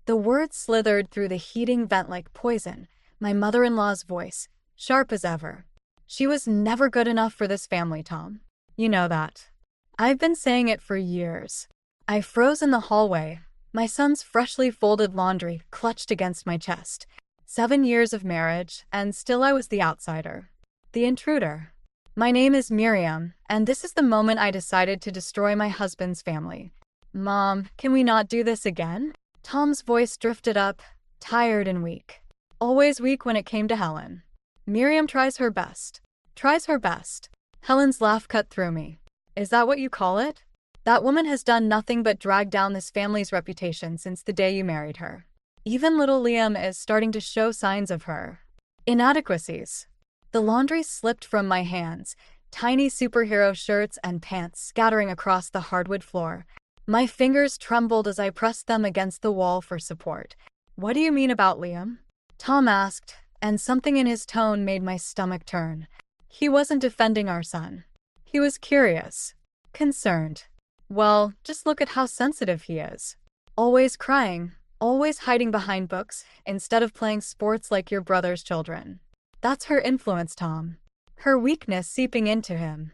The words slithered through the heating vent like poison, my mother-in-law's voice, sharp as ever. She was never good enough for this family, Tom. You know that. I've been saying it for years. I froze in the hallway, my son's freshly folded laundry clutched against my chest. 7 years of marriage, and still I was the outsider. The intruder. My name is Miriam, and this is the moment I decided to destroy my husband's family. Mom, can we not do this again? Tom's voice drifted up, tired and weak. Always weak when it came to Helen. Miriam tries her best. Tries her best. Helen's laugh cut through me. Is that what you call it? That woman has done nothing but drag down this family's reputation since the day you married her. Even little Liam is starting to show signs of her inadequacies. The laundry slipped from my hands, tiny superhero shirts and pants scattering across the hardwood floor. My fingers trembled as I pressed them against the wall for support. What do you mean about Liam? Tom asked, and something in his tone made my stomach turn. He wasn't defending our son. He was curious, concerned. Well, just look at how sensitive he is. Always crying, always hiding behind books instead of playing sports like your brother's children. That's her influence, Tom. Her weakness seeping into him.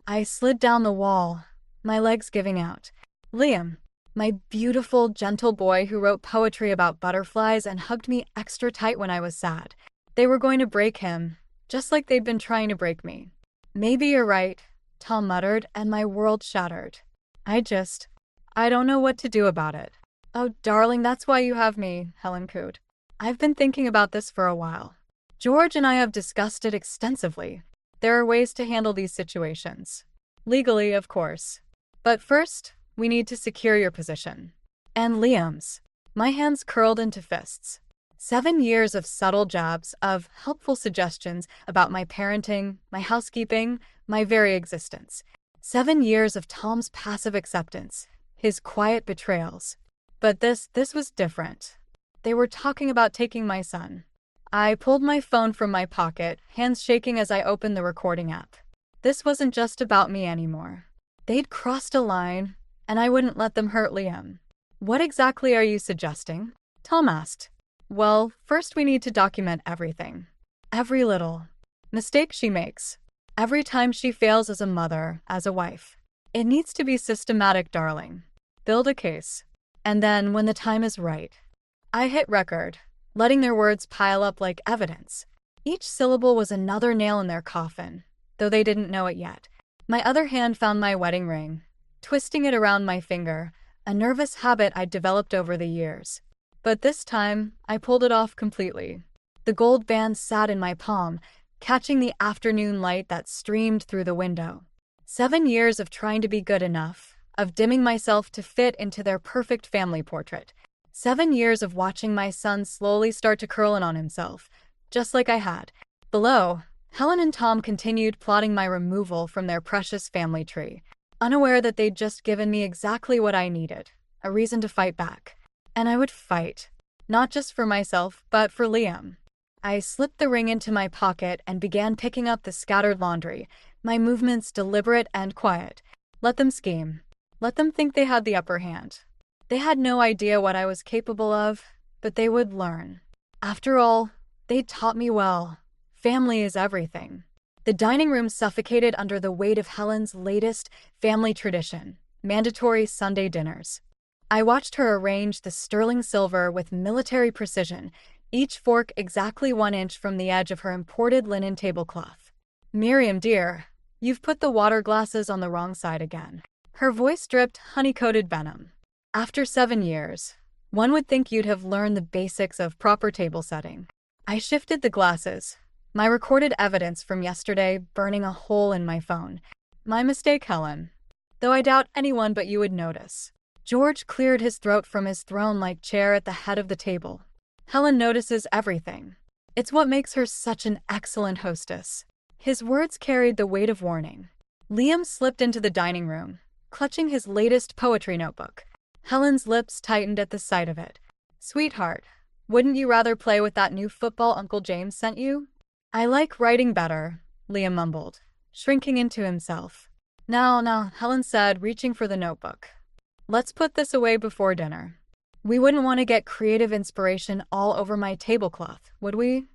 I slid down the wall, my legs giving out. Liam, my beautiful, gentle boy who wrote poetry about butterflies and hugged me extra tight when I was sad. They were going to break him, just like they'd been trying to break me. Maybe you're right, Tom muttered, and my world shattered. I don't know what to do about it. Oh, darling, that's why you have me, Helen cooed. I've been thinking about this for a while. George and I have discussed it extensively. There are ways to handle these situations. Legally, of course. But first, we need to secure your position. And Liam's. My hands curled into fists. 7 years of subtle jabs, of helpful suggestions about my parenting, my housekeeping, my very existence. 7 years of Tom's passive acceptance, his quiet betrayals. But this was different. They were talking about taking my son. I pulled my phone from my pocket, hands shaking as I opened the recording app. This wasn't just about me anymore. They'd crossed a line, and I wouldn't let them hurt Liam. What exactly are you suggesting? Tom asked. Well, first we need to document everything. Every little mistake she makes. Every time she fails as a mother, as a wife. It needs to be systematic, darling. Build a case. And then, when the time is right. I hit record, letting their words pile up like evidence. Each syllable was another nail in their coffin, though they didn't know it yet. My other hand found my wedding ring, twisting it around my finger, a nervous habit I'd developed over the years. But this time, I pulled it off completely. The gold band sat in my palm, catching the afternoon light that streamed through the window. 7 years of trying to be good enough, of dimming myself to fit into their perfect family portrait. 7 years of watching my son slowly start to curl in on himself, just like I had. Below, Helen and Tom continued plotting my removal from their precious family tree, unaware that they'd just given me exactly what I needed, a reason to fight back. And I would fight, not just for myself, but for Liam. I slipped the ring into my pocket and began picking up the scattered laundry, my movements deliberate and quiet. Let them scheme. Let them think they had the upper hand. They had no idea what I was capable of, but they would learn. After all, they'd taught me well. Family is everything. The dining room suffocated under the weight of Helen's latest family tradition, mandatory Sunday dinners. I watched her arrange the sterling silver with military precision, each fork exactly 1 inch from the edge of her imported linen tablecloth. Miriam, dear, you've put the water glasses on the wrong side again. Her voice dripped honey-coated venom. After 7 years, one would think you'd have learned the basics of proper table setting. I shifted the glasses, my recorded evidence from yesterday burning a hole in my phone. My mistake, Helen. Though I doubt anyone but you would notice. George cleared his throat from his throne-like chair at the head of the table. Helen notices everything. It's what makes her such an excellent hostess. His words carried the weight of warning. Liam slipped into the dining room, clutching his latest poetry notebook. Helen's lips tightened at the sight of it. Sweetheart, wouldn't you rather play with that new football Uncle James sent you? I like writing better, Liam mumbled, shrinking into himself. Now, Helen said, reaching for the notebook. Let's put this away before dinner. We wouldn't want to get creative inspiration all over my tablecloth, would we?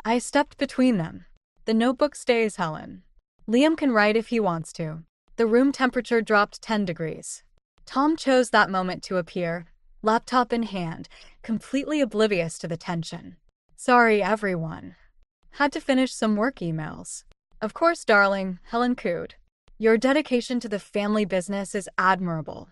I stepped between them. The notebook stays, Helen. Liam can write if he wants to. The room temperature dropped 10 degrees. Tom chose that moment to appear, laptop in hand, completely oblivious to the tension. Sorry, everyone. Had to finish some work emails. Of course, darling, Helen cooed. Your dedication to the family business is admirable.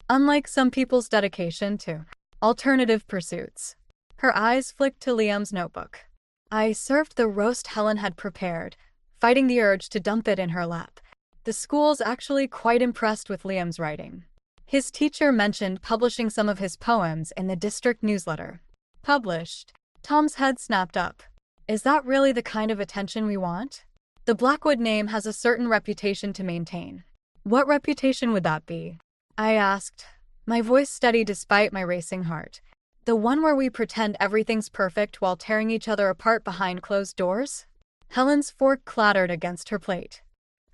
Unlike some people's dedication to alternative pursuits. Her eyes flicked to Liam's notebook. I served the roast Helen had prepared, fighting the urge to dump it in her lap. The school's actually quite impressed with Liam's writing. His teacher mentioned publishing some of his poems in the district newsletter. Published. Tom's head snapped up. Is that really the kind of attention we want? The Blackwood name has a certain reputation to maintain. What reputation would that be? I asked, my voice steady despite my racing heart. The one where we pretend everything's perfect while tearing each other apart behind closed doors? Helen's fork clattered against her plate.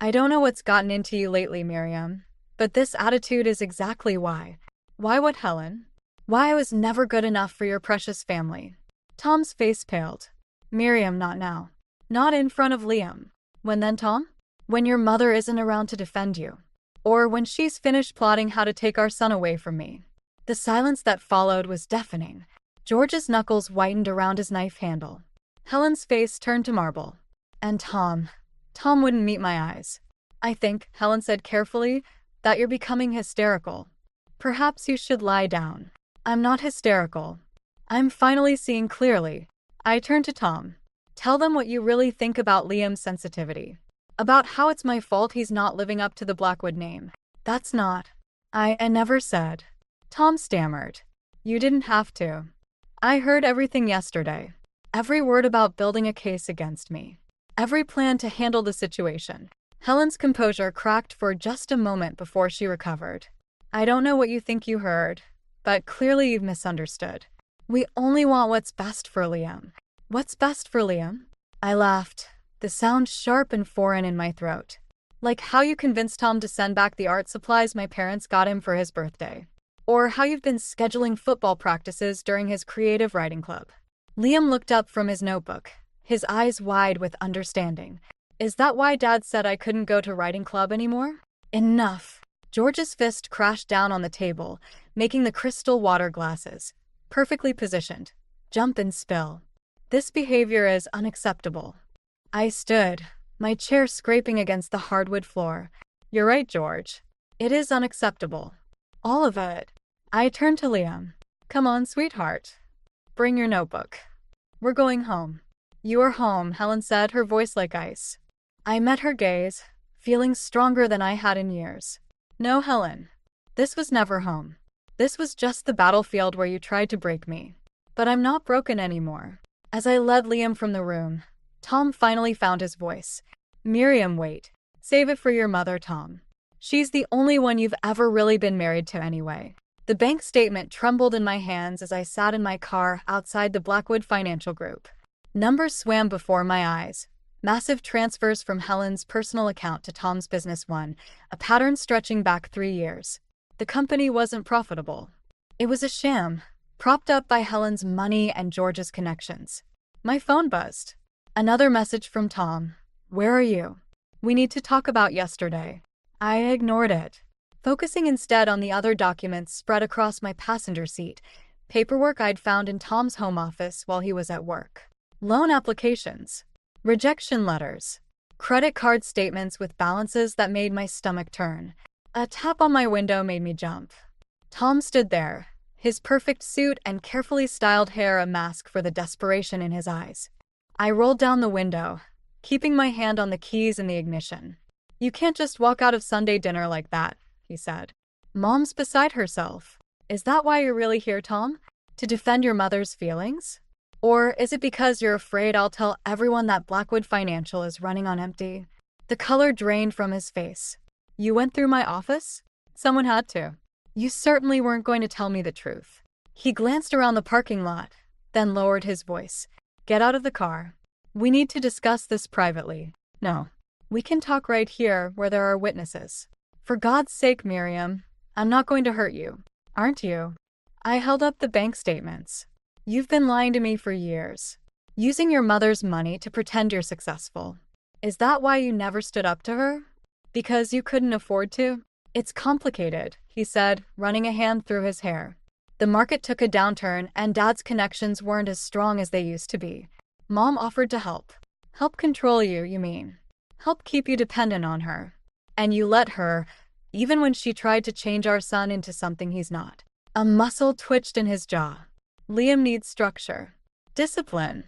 I don't know what's gotten into you lately, Miriam, but this attitude is exactly why. Why what, Helen? Why I was never good enough for your precious family. Tom's face paled. Miriam, not now. Not in front of Liam. When then, Tom? When your mother isn't around to defend you. Or when she's finished plotting how to take our son away from me. The silence that followed was deafening. George's knuckles whitened around his knife handle. Helen's face turned to marble. And Tom wouldn't meet my eyes. I think, Helen said carefully, that you're becoming hysterical. Perhaps you should lie down. I'm not hysterical. I'm finally seeing clearly. I turned to Tom. Tell them what you really think about Liam's sensitivity. About how it's my fault he's not living up to the Blackwood name. That's not. I never said. Tom stammered. You didn't have to. I heard everything yesterday. Every word about building a case against me. Every plan to handle the situation. Helen's composure cracked for just a moment before she recovered. I don't know what you think you heard, but clearly you've misunderstood. We only want what's best for Liam. What's best for Liam? I laughed, the sound sharp and foreign in my throat. Like how you convinced Tom to send back the art supplies my parents got him for his birthday. Or how you've been scheduling football practices during his creative writing club. Liam looked up from his notebook, his eyes wide with understanding. Is that why Dad said I couldn't go to writing club anymore? Enough. George's fist crashed down on the table, making the crystal water glasses, perfectly positioned, jump and spill. This behavior is unacceptable. I stood, my chair scraping against the hardwood floor. You're right, George. It is unacceptable. All of it. I turned to Liam. Come on, sweetheart. Bring your notebook. We're going home. You are home, Helen said, her voice like ice. I met her gaze, feeling stronger than I had in years. No, Helen. This was never home. This was just the battlefield where you tried to break me. But I'm not broken anymore. As I led Liam from the room, Tom finally found his voice. Miriam, wait. Save it for your mother, Tom. She's the only one you've ever really been married to anyway. The bank statement trembled in my hands as I sat in my car outside the Blackwood Financial Group. Numbers swam before my eyes. Massive transfers from Helen's personal account to Tom's business one, a pattern stretching back 3 years. The company wasn't profitable. It was a sham, propped up by Helen's money and George's connections. My phone buzzed. Another message from Tom. Where are you? We need to talk about yesterday. I ignored it, focusing instead on the other documents spread across my passenger seat, paperwork I'd found in Tom's home office while he was at work. Loan applications, rejection letters, credit card statements with balances that made my stomach turn. A tap on my window made me jump. Tom stood there, his perfect suit and carefully styled hair a mask for the desperation in his eyes. I rolled down the window, keeping my hand on the keys in the ignition. You can't just walk out of Sunday dinner like that, he said. Mom's beside herself. Is that why you're really here, Tom? To defend your mother's feelings? Or is it because you're afraid I'll tell everyone that Blackwood Financial is running on empty? The color drained from his face. You went through my office? Someone had to. You certainly weren't going to tell me the truth. He glanced around the parking lot, then lowered his voice. Get out of the car. We need to discuss this privately. No. We can talk right here where there are witnesses. For God's sake, Miriam, I'm not going to hurt you. Aren't you? I held up the bank statements. You've been lying to me for years, using your mother's money to pretend you're successful. Is that why you never stood up to her? Because you couldn't afford to? It's complicated, he said, running a hand through his hair. The market took a downturn and Dad's connections weren't as strong as they used to be. Mom offered to help. Help control you, you mean? Help keep you dependent on her. And you let her, even when she tried to change our son into something he's not. A muscle twitched in his jaw. Liam needs structure. Discipline.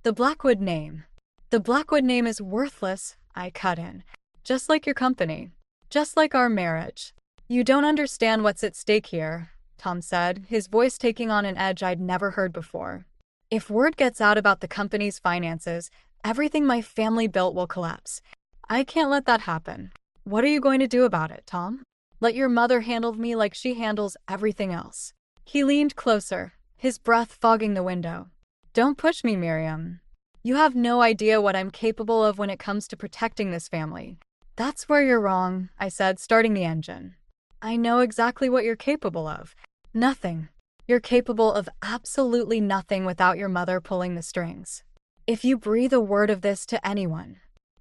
The Blackwood name. The Blackwood name is worthless, I cut in. Just like your company. Just like our marriage. You don't understand what's at stake here, Tom said, his voice taking on an edge I'd never heard before. If word gets out about the company's finances, everything my family built will collapse. I can't let that happen. What are you going to do about it, Tom? Let your mother handle me like she handles everything else. He leaned closer, his breath fogging the window. Don't push me, Miriam. You have no idea what I'm capable of when it comes to protecting this family. That's where you're wrong, I said, starting the engine. I know exactly what you're capable of. Nothing. You're capable of absolutely nothing without your mother pulling the strings. If you breathe a word of this to anyone,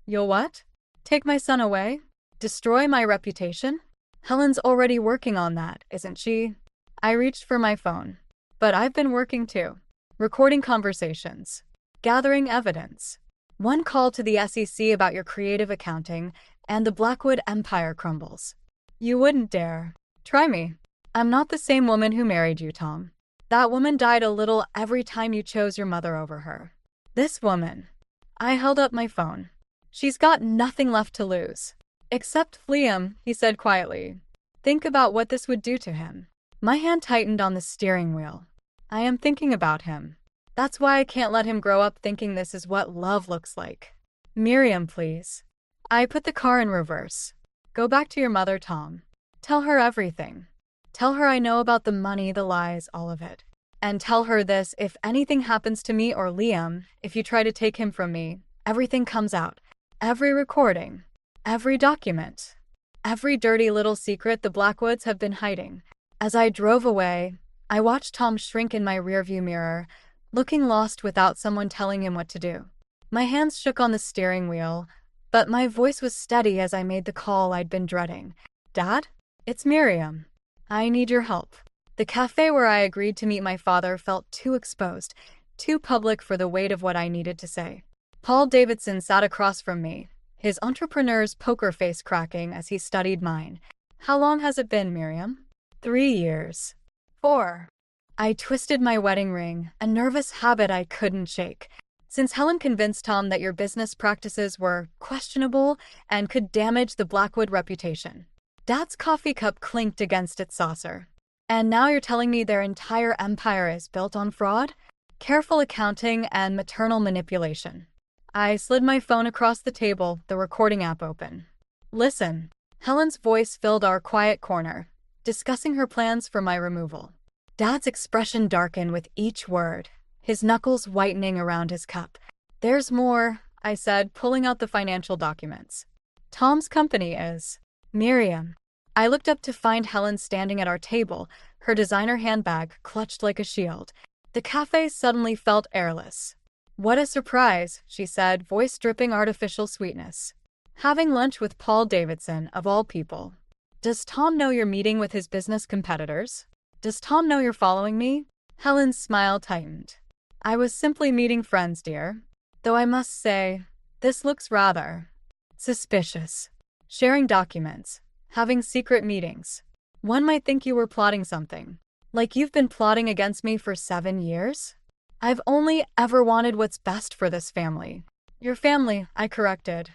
you'll what? Take my son away? Destroy my reputation? Helen's already working on that, isn't she? I reached for my phone. But I've been working too. Recording conversations. Gathering evidence. One call to the SEC about your creative accounting, and the Blackwood empire crumbles. You wouldn't dare. Try me. I'm not the same woman who married you, Tom. That woman died a little every time you chose your mother over her. This woman. I held up my phone. She's got nothing left to lose. Except Liam, he said quietly. Think about what this would do to him. My hand tightened on the steering wheel. I am thinking about him. That's why I can't let him grow up thinking this is what love looks like. Miriam, please. I put the car in reverse. Go back to your mother, Tom. Tell her everything. Tell her I know about the money, the lies, all of it. And tell her this, if anything happens to me or Liam, if you try to take him from me, everything comes out. Every recording. Every document. Every dirty little secret the Blackwoods have been hiding. As I drove away, I watched Tom shrink in my rearview mirror, looking lost without someone telling him what to do. My hands shook on the steering wheel, but my voice was steady as I made the call I'd been dreading. Dad? It's Miriam. I need your help. The cafe where I agreed to meet my father felt too exposed, too public for the weight of what I needed to say. Paul Davidson sat across from me, his entrepreneur's poker face cracking as he studied mine. How long has it been, Miriam? 3 years. 4. I twisted my wedding ring, a nervous habit I couldn't shake. Since Helen convinced Tom that your business practices were questionable and could damage the Blackwood reputation. Dad's coffee cup clinked against its saucer. And now you're telling me their entire empire is built on fraud, careful accounting, and maternal manipulation. I slid my phone across the table, the recording app open. Listen. Helen's voice filled our quiet corner, discussing her plans for my removal. Dad's expression darkened with each word, his knuckles whitening around his cup. There's more, I said, pulling out the financial documents. Tom's company is Miriam. I looked up to find Helen standing at our table, her designer handbag clutched like a shield. The cafe suddenly felt airless. What a surprise, she said, voice dripping artificial sweetness. Having lunch with Paul Davidson, of all people. Does Tom know you're meeting with his business competitors? Does Tom know you're following me? Helen's smile tightened. I was simply meeting friends, dear. Though I must say, this looks rather suspicious. Sharing documents. Having secret meetings. One might think you were plotting something. Like you've been plotting against me for 7 years? I've only ever wanted what's best for this family. Your family, I corrected.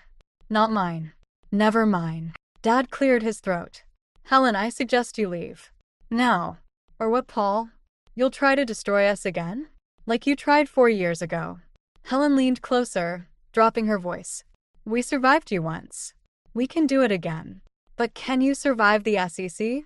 Not mine. Never mine. Dad cleared his throat. Helen, I suggest you leave. Now. Or what, Paul? You'll try to destroy us again? Like you tried 4 years ago. Helen leaned closer, dropping her voice. We survived you once. We can do it again. But can you survive the SEC?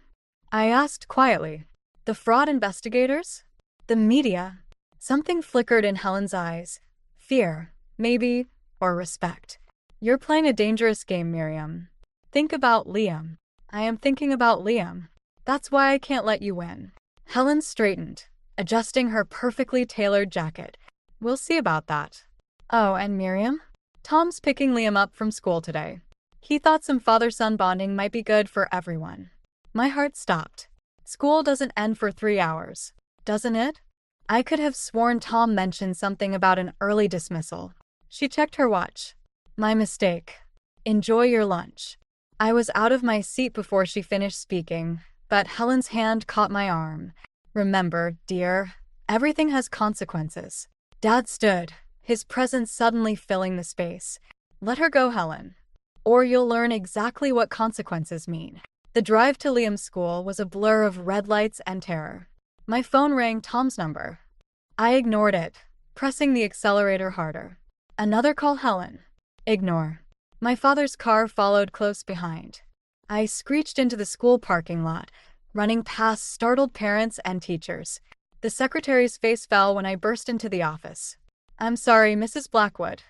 I asked quietly. The fraud investigators? The media? Something flickered in Helen's eyes. Fear, maybe, or respect. You're playing a dangerous game, Miriam. Think about Liam. I am thinking about Liam. That's why I can't let you win. Helen straightened, adjusting her perfectly tailored jacket. We'll see about that. Oh, and Miriam? Tom's picking Liam up from school today. He thought some father-son bonding might be good for everyone. My heart stopped. School doesn't end for 3 hours, doesn't it? I could have sworn Tom mentioned something about an early dismissal. She checked her watch. My mistake. Enjoy your lunch. I was out of my seat before she finished speaking, but Helen's hand caught my arm. Remember, dear, everything has consequences. Dad stood, his presence suddenly filling the space. Let her go, Helen, or you'll learn exactly what consequences mean. The drive to Liam's school was a blur of red lights and terror. My phone rang Tom's number. I ignored it, pressing the accelerator harder. Another call, Helen. Ignore. My father's car followed close behind. I screeched into the school parking lot, running past startled parents and teachers. The secretary's face fell when I burst into the office. I'm sorry, Mrs. Blackwood.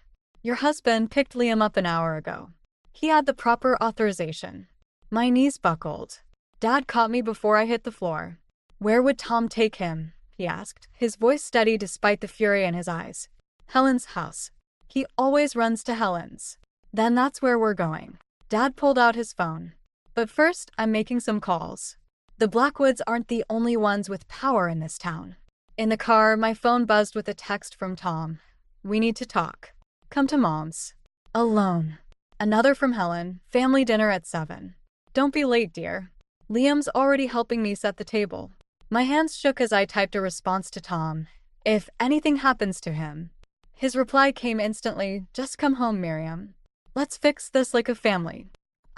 Your husband picked Liam up an hour ago. He had the proper authorization. My knees buckled. Dad caught me before I hit the floor. Where would Tom take him? He asked, his voice steady despite the fury in his eyes. Helen's house. He always runs to Helen's. Then that's where we're going. Dad pulled out his phone. But first, I'm making some calls. The Blackwoods aren't the only ones with power in this town. In the car, my phone buzzed with a text from Tom. We need to talk. Come to Mom's. Alone. Another from Helen. Family dinner at 7. Don't be late, dear. Liam's already helping me set the table. My hands shook as I typed a response to Tom. If anything happens to him. His reply came instantly. Just come home, Miriam. Let's fix this like a family.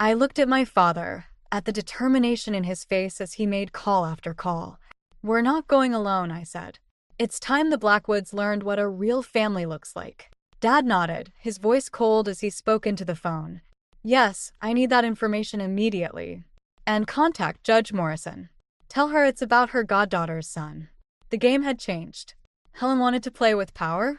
I looked at my father, at the determination in his face as he made call after call. We're not going alone, I said. It's time the Blackwoods learned what a real family looks like. Dad nodded, his voice cold as he spoke into the phone. Yes, I need that information immediately. And contact Judge Morrison. Tell her it's about her goddaughter's son. The game had changed. Helen wanted to play with power?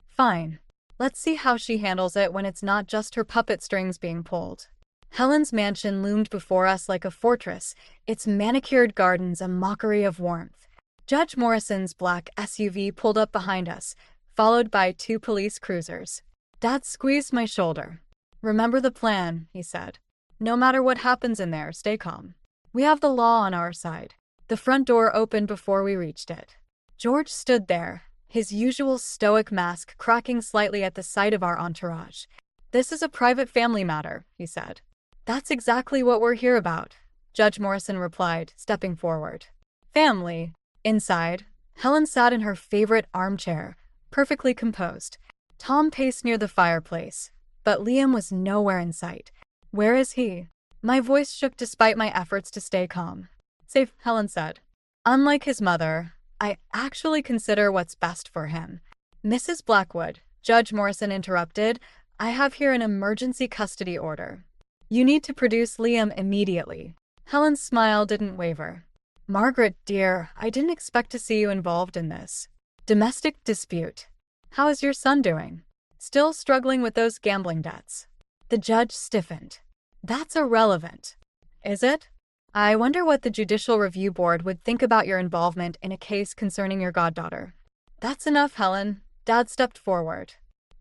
Fine. Let's see how she handles it when it's not just her puppet strings being pulled. Helen's mansion loomed before us like a fortress, its manicured gardens a mockery of warmth. Judge Morrison's black SUV pulled up behind us, followed by 2 police cruisers. Dad squeezed my shoulder. Remember the plan, he said. No matter what happens in there, stay calm. We have the law on our side. The front door opened before we reached it. George stood there, his usual stoic mask cracking slightly at the sight of our entourage. This is a private family matter, he said. That's exactly what we're here about, Judge Morrison replied, stepping forward. Family. Inside, Helen sat in her favorite armchair, perfectly composed. Tom paced near the fireplace, but Liam was nowhere in sight. Where is he? My voice shook despite my efforts to stay calm. Safe, Helen said. Unlike his mother, I actually consider what's best for him. Mrs. Blackwood, Judge Morrison interrupted, I have here an emergency custody order. You need to produce Liam immediately. Helen's smile didn't waver. Margaret, dear, I didn't expect to see you involved in this. Domestic dispute. How is your son doing? Still struggling with those gambling debts. The judge stiffened. That's irrelevant. Is it? I wonder what the Judicial Review Board would think about your involvement in a case concerning your goddaughter. That's enough, Helen. Dad stepped forward.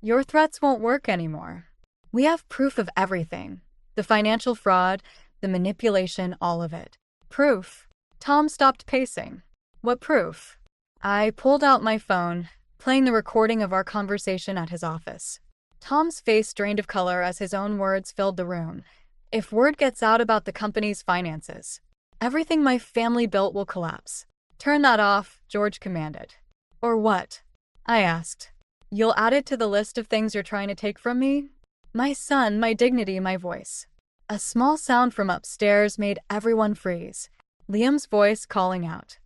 Your threats won't work anymore. We have proof of everything. The financial fraud, the manipulation, all of it. Proof. Tom stopped pacing. What proof? I pulled out my phone, playing the recording of our conversation at his office. Tom's face drained of color as his own words filled the room. If word gets out about the company's finances, everything my family built will collapse. Turn that off, George commanded. Or what? I asked. You'll add it to the list of things you're trying to take from me? My son, my dignity, my voice. A small sound from upstairs made everyone freeze. Liam's voice calling out.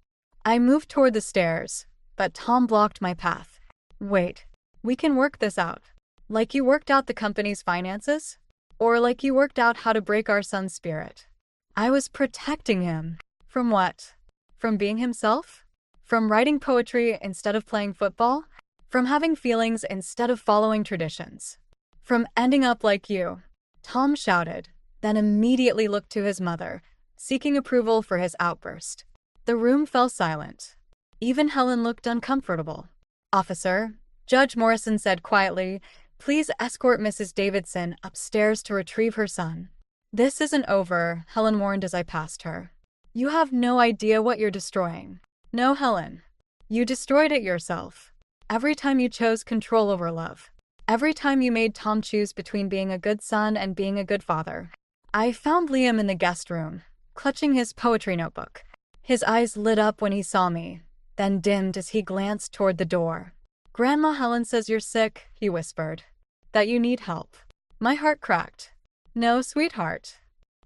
I moved toward the stairs, but Tom blocked my path. Wait, we can work this out. Like you worked out the company's finances? Or like you worked out how to break our son's spirit? I was protecting him. From what? From being himself? From writing poetry instead of playing football? From having feelings instead of following traditions? From ending up like you? Tom shouted, then immediately looked to his mother, seeking approval for his outburst. The room fell silent. Even Helen looked uncomfortable. "Officer," Judge Morrison said quietly, "please escort Mrs. Davidson upstairs to retrieve her son." "This isn't over," Helen warned as I passed her. "You have no idea what you're destroying." "No, Helen. You destroyed it yourself. Every time you chose control over love. Every time you made Tom choose between being a good son and being a good father." I found Liam in the guest room, clutching his poetry notebook. His eyes lit up when he saw me, then dimmed as he glanced toward the door. "Grandma Helen says you're sick," he whispered. "That you need help." My heart cracked. "No, sweetheart.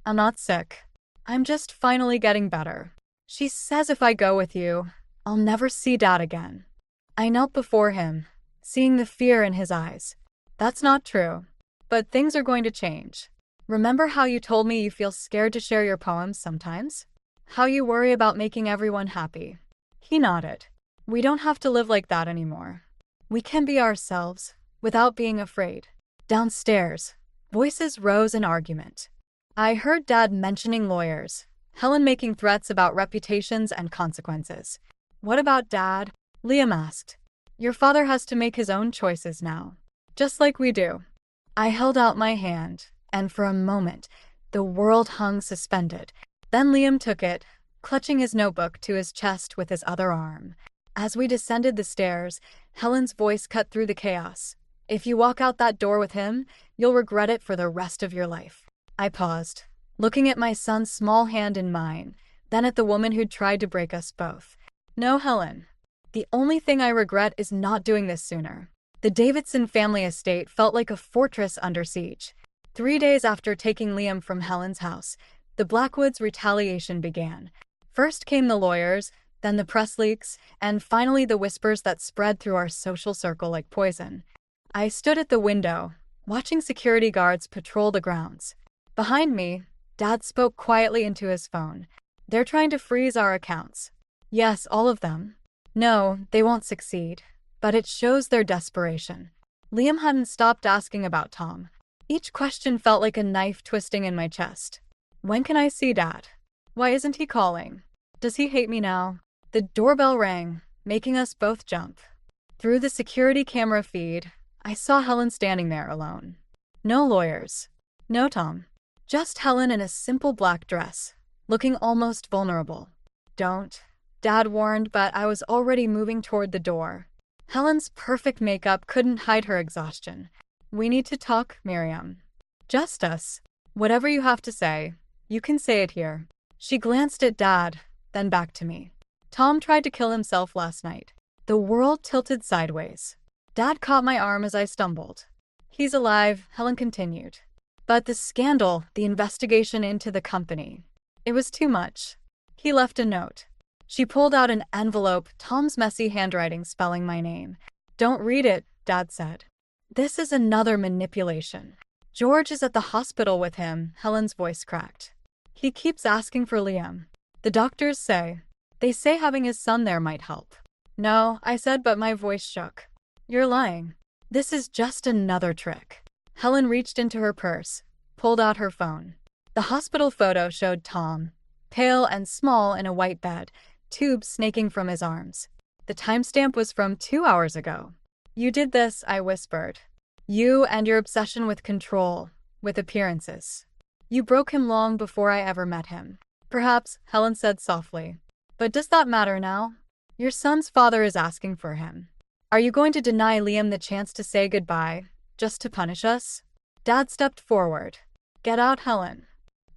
I'm not sick. I'm just finally getting better. She says if I go with you, I'll never see Dad again." I knelt before him, seeing the fear in his eyes. "That's not true. But things are going to change. Remember how you told me you feel scared to share your poems sometimes? How you worry about making everyone happy?" He nodded. "We don't have to live like that anymore. We can be ourselves, without being afraid." Downstairs, voices rose in argument. I heard Dad mentioning lawyers, Helen making threats about reputations and consequences. "What about Dad?" Liam asked. "Your father has to make his own choices now, just like we do." I held out my hand, and for a moment, the world hung suspended. Then Liam took it, clutching his notebook to his chest with his other arm. As we descended the stairs, Helen's voice cut through the chaos. "If you walk out that door with him, you'll regret it for the rest of your life." I paused, looking at my son's small hand in mine, then at the woman who'd tried to break us both. "No, Helen. The only thing I regret is not doing this sooner." The Davidson family estate felt like a fortress under siege. 3 days after taking Liam from Helen's house, the Blackwoods' retaliation began. First came the lawyers, then the press leaks, and finally the whispers that spread through our social circle like poison. I stood at the window, watching security guards patrol the grounds. Behind me, Dad spoke quietly into his phone. "They're trying to freeze our accounts." "Yes, all of them." "No, they won't succeed. But it shows their desperation." Liam hadn't stopped asking about Tom. Each question felt like a knife twisting in my chest. "When can I see Dad? Why isn't he calling? Does he hate me now?" The doorbell rang, making us both jump. Through the security camera feed, I saw Helen standing there alone. No lawyers. No Tom. Just Helen in a simple black dress, looking almost vulnerable. "Don't," Dad warned, but I was already moving toward the door. Helen's perfect makeup couldn't hide her exhaustion. "We need to talk, Miriam. Just us. Whatever you have to say, you can say it here." She glanced at Dad, then back to me. "Tom tried to kill himself last night." The world tilted sideways. Dad caught my arm as I stumbled. "He's alive," Helen continued. "But the scandal, the investigation into the company, it was too much. He left a note." She pulled out an envelope, Tom's messy handwriting spelling my name. "Don't read it," Dad said. "This is another manipulation." "George is at the hospital with him," Helen's voice cracked. "He keeps asking for Liam. The doctors say. They say having his son there might help." "No," I said, but my voice shook. "You're lying. This is just another trick." Helen reached into her purse, pulled out her phone. The hospital photo showed Tom, pale and small in a white bed, tubes snaking from his arms. The timestamp was from 2 hours ago. "You did this," I whispered. "You and your obsession with control, with appearances. You broke him long before I ever met him." "Perhaps," Helen said softly. "But does that matter now? Your son's father is asking for him. Are you going to deny Liam the chance to say goodbye, just to punish us?" Dad stepped forward. "Get out, Helen.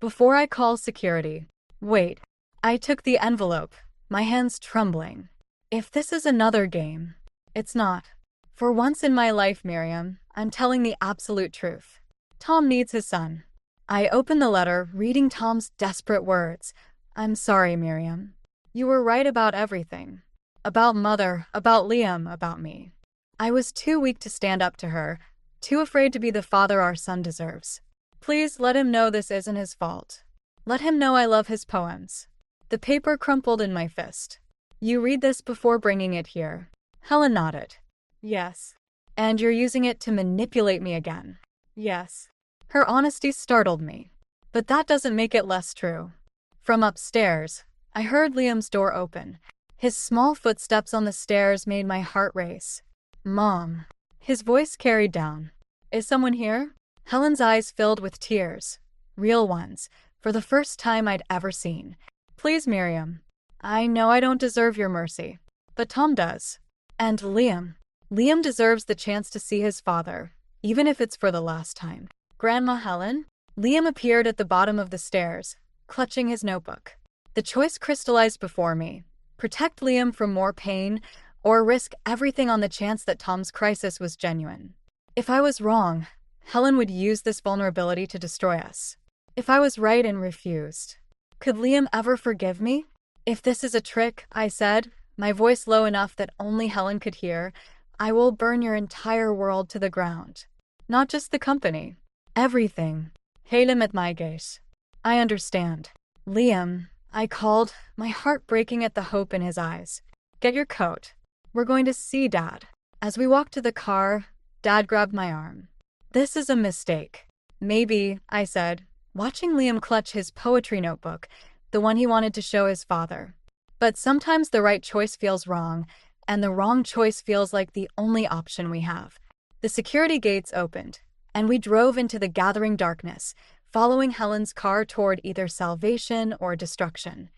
Before I call security." "Wait." I took the envelope, my hands trembling. "If this is another game." "It's not. For once in my life, Miriam, I'm telling the absolute truth. Tom needs his son." I opened the letter, reading Tom's desperate words. "I'm sorry, Miriam. You were right about everything. About Mother, about Liam, about me. I was too weak to stand up to her, too afraid to be the father our son deserves. Please let him know this isn't his fault. Let him know I love his poems." The paper crumpled in my fist. "You read this before bringing it here?" Helen nodded. "Yes." "And you're using it to manipulate me again?" "Yes." Her honesty startled me. But that doesn't make it less true. From upstairs, I heard Liam's door open. His small footsteps on the stairs made my heart race. Mom. His voice carried down. Is someone here? Helen's eyes filled with tears. Real ones, for the first time I'd ever seen. Please, Miriam. I know I don't deserve your mercy, but Tom does. And Liam. Liam deserves the chance to see his father, even if it's for the last time. Grandma Helen? Liam appeared at the bottom of the stairs, clutching his notebook. The choice crystallized before me. Protect Liam from more pain, or risk everything on the chance that Tom's crisis was genuine. If I was wrong, Helen would use this vulnerability to destroy us. If I was right and refused, could Liam ever forgive me? If this is a trick, I said, my voice low enough that only Helen could hear, I will burn your entire world to the ground. Not just the company. Everything. Halem at my gate. I understand. Liam, I called, my heart breaking at the hope in his eyes. Get your coat. We're going to see Dad. As we walked to the car, Dad grabbed my arm. This is a mistake. Maybe, I said, watching Liam clutch his poetry notebook, the one he wanted to show his father. But sometimes the right choice feels wrong, and the wrong choice feels like the only option we have. The security gates opened, and we drove into the gathering darkness, following Helen's car toward either salvation or destruction.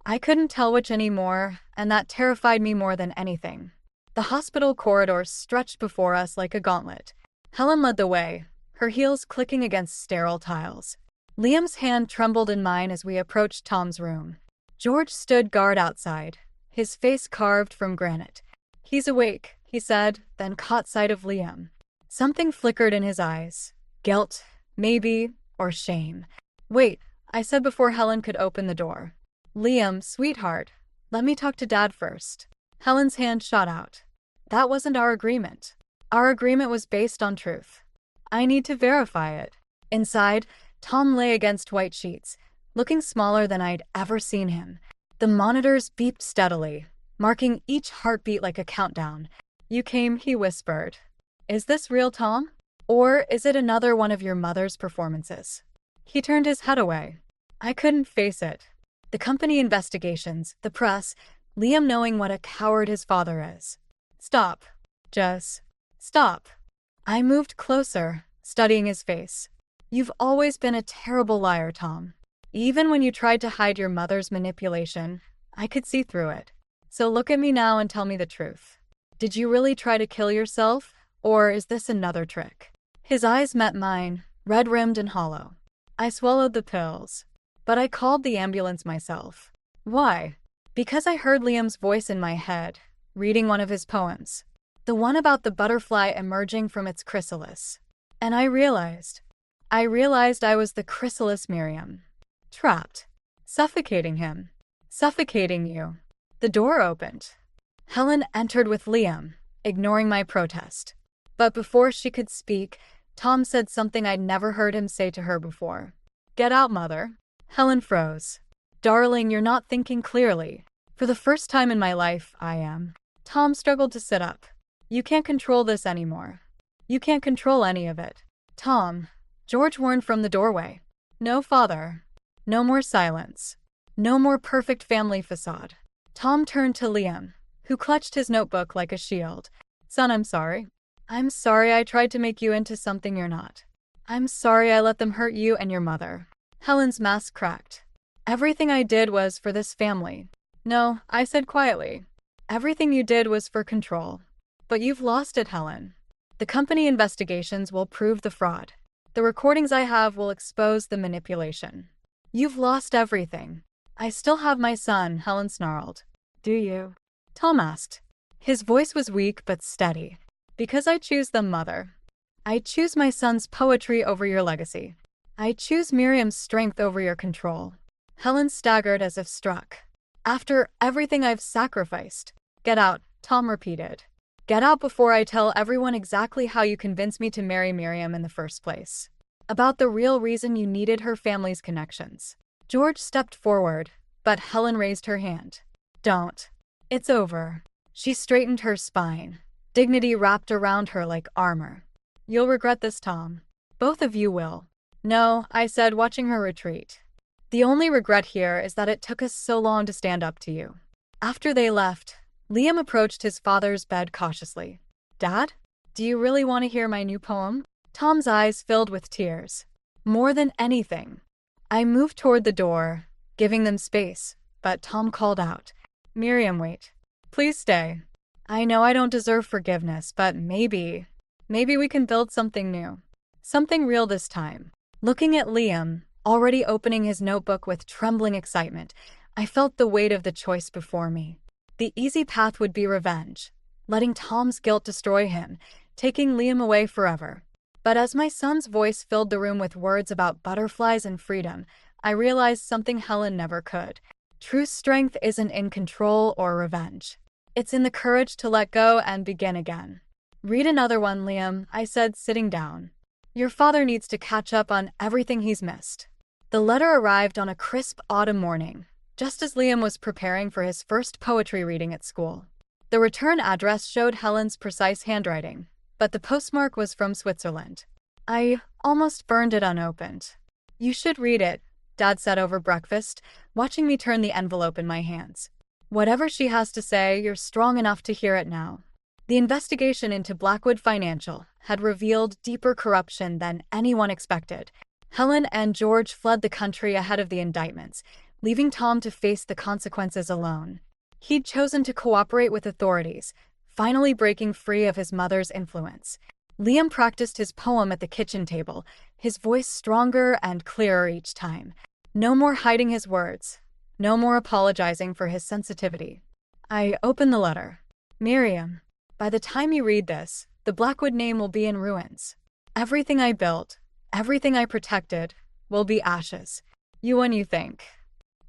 I couldn't tell which anymore, and that terrified me more than anything. The hospital corridor stretched before us like a gauntlet. Helen led the way, her heels clicking against sterile tiles. Liam's hand trembled in mine as we approached Tom's room. George stood guard outside, his face carved from granite. He's awake, he said, then caught sight of Liam. Something flickered in his eyes. Guilt, maybe, or shame. Wait, I said before Helen could open the door. Liam, sweetheart, let me talk to Dad first. Helen's hand shot out. That wasn't our agreement. Our agreement was based on truth. I need to verify it. Inside, Tom lay against white sheets, looking smaller than I'd ever seen him. The monitors beeped steadily, marking each heartbeat like a countdown. You came, he whispered. Is this real, Tom? Or is it another one of your mother's performances? He turned his head away. I couldn't face it. The company investigations, the press, Liam knowing what a coward his father is. Stop. Just stop. I moved closer, studying his face. You've always been a terrible liar, Tom. Even when you tried to hide your mother's manipulation, I could see through it. So look at me now and tell me the truth. Did you really try to kill yourself, or is this another trick? His eyes met mine, red-rimmed and hollow. I swallowed the pills, but I called the ambulance myself. Why? Because I heard Liam's voice in my head, reading one of his poems. The one about the butterfly emerging from its chrysalis. And I realized I was the chrysalis Miriam. Trapped. Suffocating him. Suffocating you. The door opened. Helen entered with Liam, ignoring my protest. But before she could speak, Tom said something I'd never heard him say to her before. Get out, Mother. Helen froze. Darling, you're not thinking clearly. For the first time in my life, I am. Tom struggled to sit up. You can't control this anymore. You can't control any of it. Tom. George warned from the doorway. No, Father. No more silence. No more perfect family facade. Tom turned to Liam, who clutched his notebook like a shield. Son, I'm sorry. I'm sorry I tried to make you into something you're not. I'm sorry I let them hurt you and your mother. Helen's mask cracked. Everything I did was for this family. No, I said quietly. Everything you did was for control. But you've lost it, Helen. The company investigations will prove the fraud. The recordings I have will expose the manipulation. You've lost everything. I still have my son, Helen snarled. Do you? Tom asked. His voice was weak but steady. Because I choose them, Mother. I choose my son's poetry over your legacy. I choose Miriam's strength over your control. Helen staggered as if struck. After everything I've sacrificed. Get out, Tom repeated. Get out before I tell everyone exactly how you convinced me to marry Miriam in the first place. About the real reason you needed her family's connections. George stepped forward, but Helen raised her hand. Don't. It's over. She straightened her spine. Dignity wrapped around her like armor. You'll regret this, Tom. Both of you will. No, I said, watching her retreat. The only regret here is that it took us so long to stand up to you. After they left, Liam approached his father's bed cautiously. Dad, do you really want to hear my new poem? Tom's eyes filled with tears. More than anything. I moved toward the door, giving them space, but Tom called out, Miriam, wait. Please stay. I know I don't deserve forgiveness, but maybe we can build something new. Something real this time. Looking at Liam, already opening his notebook with trembling excitement, I felt the weight of the choice before me. The easy path would be revenge, letting Tom's guilt destroy him, taking Liam away forever. But as my son's voice filled the room with words about butterflies and freedom, I realized something Helen never could. True strength isn't in control or revenge. It's in the courage to let go and begin again. Read another one, Liam, I said, sitting down. Your father needs to catch up on everything he's missed. The letter arrived on a crisp autumn morning, just as Liam was preparing for his first poetry reading at school. The return address showed Helen's precise handwriting, but the postmark was from Switzerland. I almost burned it unopened. You should read it, Dad said over breakfast, watching me turn the envelope in my hands. Whatever she has to say, you're strong enough to hear it now. The investigation into Blackwood Financial had revealed deeper corruption than anyone expected. Helen and George fled the country ahead of the indictments, leaving Tom to face the consequences alone. He'd chosen to cooperate with authorities, finally breaking free of his mother's influence. Liam practiced his poem at the kitchen table, his voice stronger and clearer each time. No more hiding his words. No more apologizing for his sensitivity. I opened the letter. Miriam, by the time you read this, the Blackwood name will be in ruins. Everything I built, everything I protected, will be ashes. You and you think.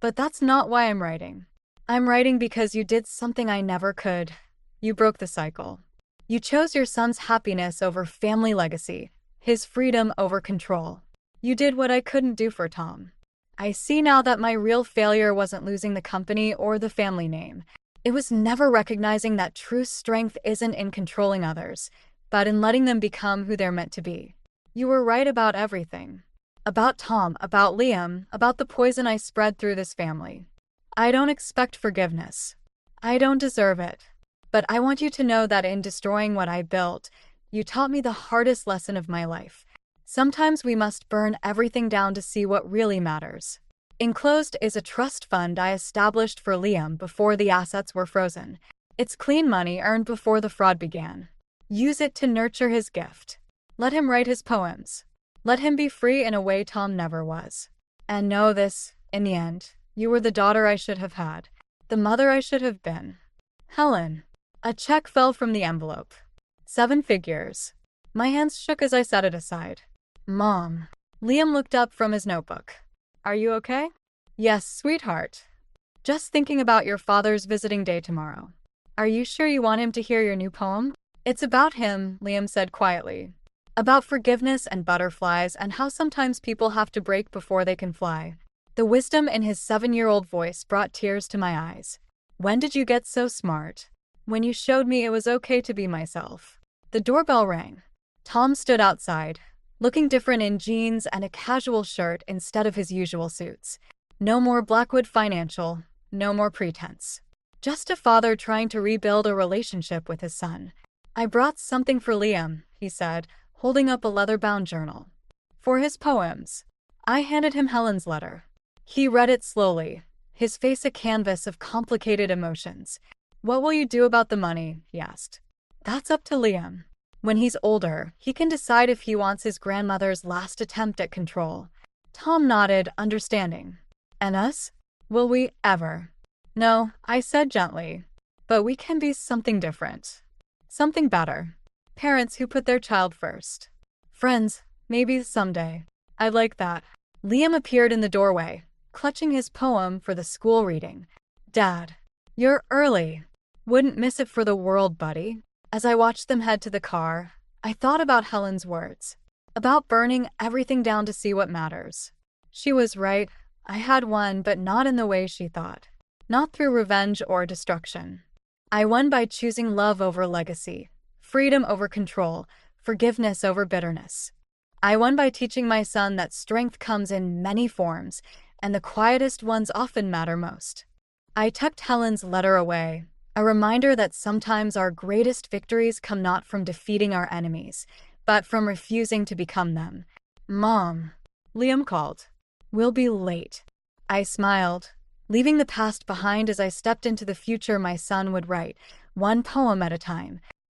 But that's not why I'm writing. I'm writing because you did something I never could. You broke the cycle. You chose your son's happiness over family legacy, his freedom over control. You did what I couldn't do for Tom. I see now that my real failure wasn't losing the company or the family name. It was never recognizing that true strength isn't in controlling others, but in letting them become who they're meant to be. You were right about everything. About Tom, about Liam, about the poison I spread through this family. I don't expect forgiveness. I don't deserve it. But I want you to know that in destroying what I built, you taught me the hardest lesson of my life. Sometimes we must burn everything down to see what really matters. Enclosed is a trust fund I established for Liam before the assets were frozen. It's clean money earned before the fraud began. Use it to nurture his gift. Let him write his poems. Let him be free in a way Tom never was. And know this, in the end, you were the daughter I should have had, the mother I should have been. Helen. A check fell from the envelope. 7 figures. My hands shook as I set it aside. Mom. Liam looked up from his notebook. Are you okay? Yes, sweetheart. Just thinking about your father's visiting day tomorrow. Are you sure you want him to hear your new poem? It's about him, Liam said quietly. About forgiveness and butterflies and how sometimes people have to break before they can fly. The wisdom in his 7-year-old voice brought tears to my eyes. When did you get so smart? When you showed me it was okay to be myself. The doorbell rang. Tom stood outside, looking different in jeans and a casual shirt instead of his usual suits. No more Blackwood Financial, no more pretense. Just a father trying to rebuild a relationship with his son. I brought something for Liam, he said, holding up a leather-bound journal. For his poems. I handed him Helen's letter. He read it slowly, his face a canvas of complicated emotions. What will you do about the money? He asked. That's up to Liam. When he's older, he can decide if he wants his grandmother's last attempt at control. Tom nodded, understanding. And us? Will we ever? No, I said gently. But we can be something different. Something better. Parents who put their child first. Friends, maybe someday. I like that. Liam appeared in the doorway, clutching his poem for the school reading. Dad, you're early. Wouldn't miss it for the world, buddy. As I watched them head to the car, I thought about Helen's words. About burning everything down to see what matters. She was right. I had won, but not in the way she thought. Not through revenge or destruction. I won by choosing love over legacy, freedom over control, forgiveness over bitterness. I won by teaching my son that strength comes in many forms, and the quietest ones often matter most. I tucked Helen's letter away, a reminder that sometimes our greatest victories come not from defeating our enemies, but from refusing to become them. Mom, Liam called. We'll be late. I smiled, leaving the past behind as I stepped into the future my son would write, one poem at a time,